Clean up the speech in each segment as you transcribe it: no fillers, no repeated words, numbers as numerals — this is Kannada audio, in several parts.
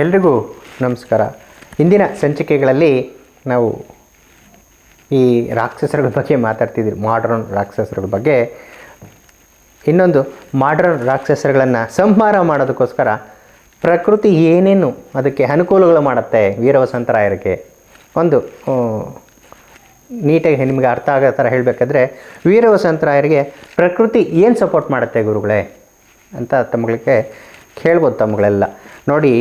ಎಲ್ರಿಗೂ ನಮಸ್ಕಾರ. ಇಂದಿನ ಸಂಚಿಕೆಗಳಲ್ಲಿ ನಾವು ಈ ರಾಕ್ಷಸರುಗಳ ಬಗ್ಗೆ ಮಾತಾಡ್ತಿದ್ದೀವಿ. ಮಾಡರ್ನ್ ರಾಕ್ಷಸರುಗಳ ಬಗ್ಗೆ. ಇನ್ನೊಂದು ಮಾಡರ್ನ್ ರಾಕ್ಷಸರುಗಳನ್ನು ಸಂಹಾರ ಮಾಡೋದಕ್ಕೋಸ್ಕರ ಪ್ರಕೃತಿ ಏನೇನು ಅದಕ್ಕೆ ಅನುಕೂಲಗಳು ಮಾಡುತ್ತೆ ವೀರವಸಂತರಾಯರಿಗೆ ಒಂದು ನೀಟಾಗಿ ನಿಮಗೆ ಅರ್ಥ ಆಗೋ ಥರ ಹೇಳಬೇಕಾದ್ರೆ, ವೀರವಸಂತರಾಯರಿಗೆ ಪ್ರಕೃತಿ ಏನು ಸಪೋರ್ಟ್ ಮಾಡುತ್ತೆ ಗುರುಗಳೇ ಅಂತ ತಮ್ಮಗಳಿಗೆ ಕೇಳ್ಬೋದು. ತಮ್ಮಗಳೆಲ್ಲ ನೋಡಿ,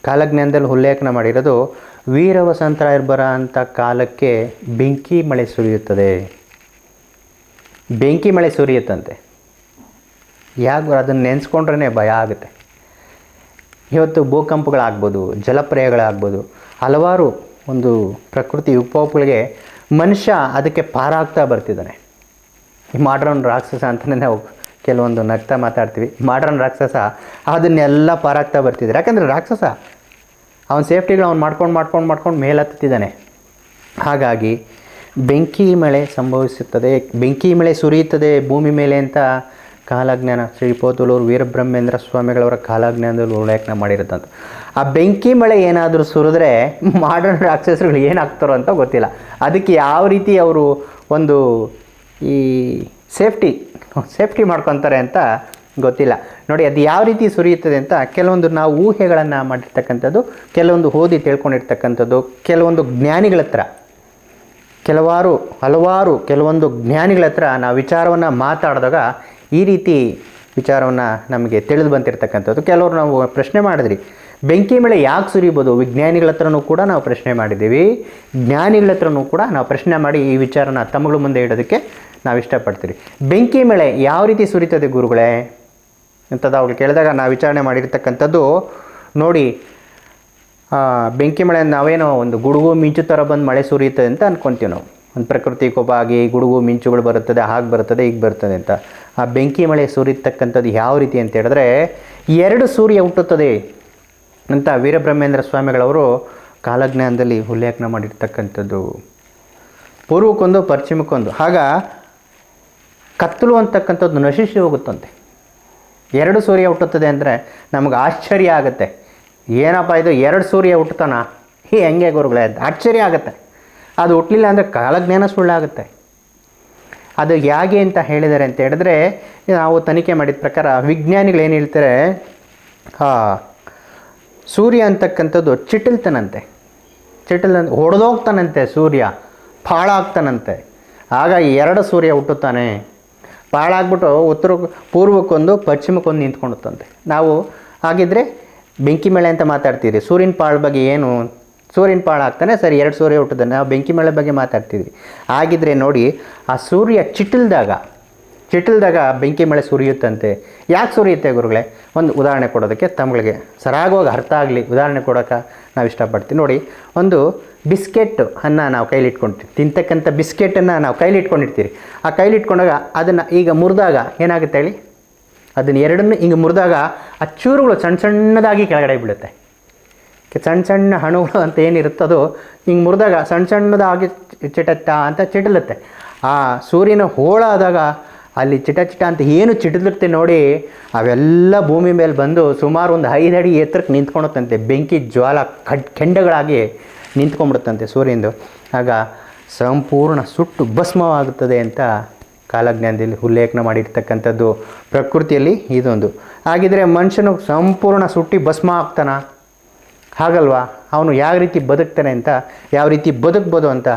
ಕಾಲಜ್ಞಾನದಲ್ಲಿ ಉಲ್ಲೇಖನ ಮಾಡಿರೋದು ವೀರವಸಂತರಾಯರು ಬರೋ ಅಂಥ ಕಾಲಕ್ಕೆ ಬೆಂಕಿ ಮಳೆ ಸುರಿಯುತ್ತದೆ. ಬೆಂಕಿ ಮಳೆ ಸುರಿಯುತ್ತಂತೆ. ಯಾಕೆ ಅದನ್ನು ನೆನೆಸ್ಕೊಂಡ್ರೇ ಭಯ ಆಗುತ್ತೆ. ಇವತ್ತು ಭೂಕಂಪಗಳಾಗ್ಬೋದು, ಜಲಪ್ರಳಯಗಳಾಗ್ಬೋದು, ಹಲವಾರು ಒಂದು ಪ್ರಕೃತಿ ವಿಕೋಪಗಳಿಗೆ ಮನುಷ್ಯ ಅದಕ್ಕೆ ಪಾರಾಗ್ತಾ ಬರ್ತಿದ್ದಾನೆ. ಈ ಮಾಡ್ರನ್ ರಾಕ್ಷಸ ಅಂತಲೇ ನಾವು ಕೆಲವೊಂದು ನಗ್ತಾ ಮಾತಾಡ್ತೀವಿ. ಮಾಡ್ರನ್ ರಾಕ್ಷಸ ಅದನ್ನೆಲ್ಲ ಪಾರಾಗ್ತಾ ಬರ್ತಿದ್ದಾರೆ. ಯಾಕಂದರೆ ರಾಕ್ಷಸ ಅವನ ಸೇಫ್ಟಿಗಳು ಅವ್ನು ಮಾಡ್ಕೊಂಡು ಮೇಲತ್ತಿದ್ದಾನೆ. ಹಾಗಾಗಿ ಬೆಂಕಿ ಮಳೆ ಸಂಭವಿಸುತ್ತದೆ, ಬೆಂಕಿ ಮಳೆ ಸುರಿಯುತ್ತದೆ ಭೂಮಿ ಮೇಲೆ ಅಂತ ಕಾಲಜ್ಞಾನ ಶ್ರೀ ಪೋತುಲೂರು ವೀರಬ್ರಹ್ಮೇಂದ್ರ ಸ್ವಾಮಿಗಳವರ ಕಾಲಜ್ಞಾನದಲ್ಲಿ ಉಲ್ಲೇಖನ ಮಾಡಿರುತ್ತಂತ. ಆ ಬೆಂಕಿ ಮಳೆ ಏನಾದರೂ ಸುರಿದ್ರೆ ಮಾಡರ್ನ್ ರಾಕ್ಷಸರುಗಳು ಏನಾಗ್ತಾರೋ ಅಂತ ಗೊತ್ತಿಲ್ಲ. ಅದಕ್ಕೆ ಯಾವ ರೀತಿ ಅವರು ಒಂದು ಈ ಸೇಫ್ಟಿ ಮಾಡ್ಕೊತಾರೆ ಅಂತ ಗೊತ್ತಿಲ್ಲ. ನೋಡಿ, ಅದು ಯಾವ ರೀತಿ ಸುರಿಯುತ್ತದೆ ಅಂತ ಕೆಲವೊಂದು ನಾವು ಊಹೆಗಳನ್ನು ಮಾಡಿರ್ತಕ್ಕಂಥದ್ದು, ಕೆಲವೊಂದು ಓದಿ ತಿಳ್ಕೊಂಡಿರ್ತಕ್ಕಂಥದ್ದು, ಕೆಲವೊಂದು ಜ್ಞಾನಿಗಳ ಹತ್ರ ಕೆಲವೊಂದು ಜ್ಞಾನಿಗಳ ಹತ್ರ ನಾವು ವಿಚಾರವನ್ನು ಮಾತಾಡಿದಾಗ ಈ ರೀತಿ ವಿಚಾರವನ್ನು ನಮಗೆ ತಿಳಿದು ಬಂದಿರತಕ್ಕಂಥದ್ದು. ಕೆಲವರು ನಾವು ಪ್ರಶ್ನೆ ಮಾಡಿದ್ರಿ, ಬೆಂಕಿ ಮಳೆ ಯಾಕೆ ಸುರಿಬೋದು? ವಿಜ್ಞಾನಿಗಳ ಹತ್ರನೂ ಕೂಡ ನಾವು ಪ್ರಶ್ನೆ ಮಾಡಿದ್ದೀವಿ. ಜ್ಞಾನಿಗಳ ಹತ್ರನೂ ಕೂಡ ನಾವು ಪ್ರಶ್ನೆ ಮಾಡಿ ಈ ವಿಚಾರನ ತಮ್ಮಗಳ ಮುಂದೆ ಇಡೋದಕ್ಕೆ ನಾವು ಇಷ್ಟಪಡ್ತೀವಿ. ಬೆಂಕಿ ಮಳೆ ಯಾವ ರೀತಿ ಸುರಿತದೆ ಗುರುಗಳೇ ಅಂತದ್ದು ಅವ್ರು ಕೇಳಿದಾಗ ನಾವು ವಿಚಾರಣೆ ಮಾಡಿರ್ತಕ್ಕಂಥದ್ದು ನೋಡಿ, ಬೆಂಕಿ ಮಳೆ ನಾವೇನೋ ಒಂದು ಗುಡುಗು ಮಿಂಚು ಥರ ಬಂದು ಮಳೆ ಸುರಿಯುತ್ತದೆ ಅಂತ ಅಂದ್ಕೊತೀವಿ ನಾವು. ಒಂದು ಪ್ರಕೃತಿ ಕೋಪ ಆಗಿ ಗುಡುಗು ಮಿಂಚುಗಳು ಬರುತ್ತದೆ, ಹಾಗೆ ಬರ್ತದೆ, ಈಗ ಬರ್ತದೆ ಅಂತ. ಆ ಬೆಂಕಿ ಮಳೆ ಸುರಿತಕ್ಕಂಥದ್ದು ಯಾವ ರೀತಿ ಅಂತ ಹೇಳಿದ್ರೆ, 2 ಸೂರ್ಯ ಹುಟ್ಟುತ್ತದೆ ಅಂತ ವೀರಬ್ರಹ್ಮೇಂದ್ರ ಸ್ವಾಮಿಗಳವರು ಕಾಲಜ್ಞಾನದಲ್ಲಿ ಉಲ್ಲೇಖನ ಮಾಡಿರ್ತಕ್ಕಂಥದ್ದು. ಪೂರ್ವಕ್ಕೊಂದು ಪಶ್ಚಿಮಕ್ಕೊಂದು. ಆಗ ಕತ್ತಲು ಅಂತಕ್ಕಂಥದ್ದು ನಶಿಸಿ ಹೋಗುತ್ತಂತೆ. 2 ಸೂರ್ಯ ಹುಟ್ಟುತ್ತದೆ ಅಂದರೆ ನಮಗೆ ಆಶ್ಚರ್ಯ ಆಗುತ್ತೆ. ಏನಪ್ಪ ಇದು 2 ಸೂರ್ಯ ಹುಟ್ಟುತ್ತಾನ, ಹೆಂಗೆ ಗುರುಗಳೇ ಅಂತ ಆಶ್ಚರ್ಯ ಆಗುತ್ತೆ. ಅದು ಹುಟ್ಟಲಿಲ್ಲ ಅಂದರೆ ಕಾಲಜ್ಞಾನ ಸುಳ್ಳಾಗುತ್ತೆ. ಅದು ಹೇಗೆ ಅಂತ ಹೇಳಿದ್ದಾರೆ ಅಂತ ಹೇಳಿದ್ರೆ, ನಾವು ತನಿಖೆ ಮಾಡಿದ ಪ್ರಕಾರ ವಿಜ್ಞಾನಿಗಳು ಏನು ಹೇಳ್ತಾರೆ, ಸೂರ್ಯ ಅಂತಕ್ಕಂಥದ್ದು ಚಿಟಲ್ತಾನಂತೆ, ಹೊಡೆದೋಗ್ತಾನಂತೆ, ಸೂರ್ಯ ಪಾಳಾಗ್ತಾನಂತೆ. ಆಗ 2 ಸೂರ್ಯ ಹುಟ್ಟುತ್ತಾನೆ. ಪಾಳಾಗ್ಬಿಟ್ಟು ಪೂರ್ವಕ್ಕೊಂದು ಪಶ್ಚಿಮಕ್ಕೊಂದು ನಿಂತ್ಕೊಂಡುತ್ತಂತೆ. ನಾವು ಹಾಗಿದ್ರೆ ಬೆಂಕಿ ಮಳೆ ಅಂತ ಮಾತಾಡ್ತೀರಿ, ಸೂರ್ಯನ ಪಾಳ ಬಗ್ಗೆ ಏನು, ಸೂರ್ಯನ ಪಾಳ ಆಗ್ತಾನೆ ಸರಿ, 2 ಸೂರ್ಯ ಹುಟ್ಟುತ್ತಾನೆ, ನಾವು ಬೆಂಕಿ ಮಳೆ ಬಗ್ಗೆ ಮಾತಾಡ್ತಿದ್ವಿ. ಹಾಗಿದ್ರೆ ನೋಡಿ, ಆ ಸೂರ್ಯ ಚಿಟಲ್ದಾಗ ಬೆಂಕಿ ಮಳೆ ಸುರಿಯುತ್ತಂತೆ. ಯಾಕೆ ಸುರಿಯುತ್ತೆ ಗುರುಗಳೇ? ಒಂದು ಉದಾಹರಣೆ ಕೊಡೋದಕ್ಕೆ ತಮ್ಮಗಳಿಗೆ ಸರಾಗವಾಗಿ ಅರ್ಥ ಆಗಲಿ ಉದಾಹರಣೆ ಕೊಡೋಕೆ ನಾವು ಇಷ್ಟಪಡ್ತೀವಿ. ನೋಡಿ, ಒಂದು ಬಿಸ್ಕೆಟ್ ಅನ್ನು ನಾವು ಕೈಲಿಟ್ಕೊಂಡಿರ್ತೀವಿ, ತಿಂತಕ್ಕಂಥ ಬಿಸ್ಕೆಟನ್ನು ನಾವು ಕೈಲಿಟ್ಕೊಂಡಿರ್ತೀವಿ. ಆ ಕೈಲಿಟ್ಕೊಂಡಾಗ ಅದನ್ನು ಈಗ ಮುರಿದಾಗ ಏನಾಗುತ್ತೆ ಹೇಳಿ, ಅದನ್ನು ಎರಡನ್ನೂ ಹಿಂಗೆ ಮುರಿದಾಗ ಆ ಚೂರುಗಳು ಸಣ್ಣದಾಗಿ ಕೆಳಗಡೆ ಬೀಳುತ್ತೆ. ಸಣ್ಣ ಹಣುಗಳು ಅಂತ ಏನಿರುತ್ತೋ ಅದು ಹಿಂಗೆ ಮುರಿದಾಗ ಸಣ್ಣದಾಗಿ ಚಿಟಟ ಅಂತ ಚಿಟಲುತ್ತೆ. ಆ ಸೂರ್ಯನ ಹೋಳಾದಾಗ ಅಲ್ಲಿ ಚಿಟ ಅಂತ ಏನು ಚಿಟಲಿರುತ್ತೆ ನೋಡಿ, ಅವೆಲ್ಲ ಭೂಮಿ ಮೇಲೆ ಬಂದು ಸುಮಾರು ಒಂದು 5 ಅಡಿ ಎತ್ತರಕ್ಕೆ ನಿಂತ್ಕೊಳುತ್ತಂತೆ. ಬೆಂಕಿ ಜ್ವಾಲ ಕೆಂಡಗಳಾಗಿ ನಿಂತ್ಕೊಂಡ್ಬಿಡುತ್ತಂತೆ ಸೂರ್ಯಂದು. ಆಗ ಸಂಪೂರ್ಣ ಸುಟ್ಟು ಭಸ್ಮವಾಗುತ್ತದೆ ಅಂತ ಕಾಲಜ್ಞಾನದಲ್ಲಿ ಉಲ್ಲೇಖನ ಮಾಡಿರ್ತಕ್ಕಂಥದ್ದು. ಪ್ರಕೃತಿಯಲ್ಲಿ ಇದೊಂದು. ಹಾಗಿದ್ರೆ ಮನುಷ್ಯನು ಸಂಪೂರ್ಣ ಸುಟ್ಟಿ ಭಸ್ಮ ಆಗ್ತಾನ? ಹಾಗಲ್ವಾ? ಅವನು ಯಾವ ರೀತಿ ಬದುಕ್ತಾನೆ ಅಂತ, ಯಾವ ರೀತಿ ಬದುಕ್ಬೋದು ಅಂತ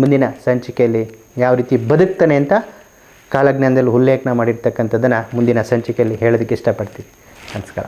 ಮುಂದಿನ ಸಂಚಿಕೆಯಲ್ಲಿ ಯಾವ ರೀತಿ ಬದುಕ್ತಾನೆ ಅಂತ ಕಾಲಜ್ಞಾನದಲ್ಲಿ ಉಲ್ಲೇಖನ ಮಾಡಿರ್ತಕ್ಕಂಥದ್ದನ್ನು ಮುಂದಿನ ಸಂಚಿಕೆಯಲ್ಲಿ ಹೇಳೋದಕ್ಕೆ ಇಷ್ಟಪಡ್ತೀವಿ. ನಮಸ್ಕಾರ.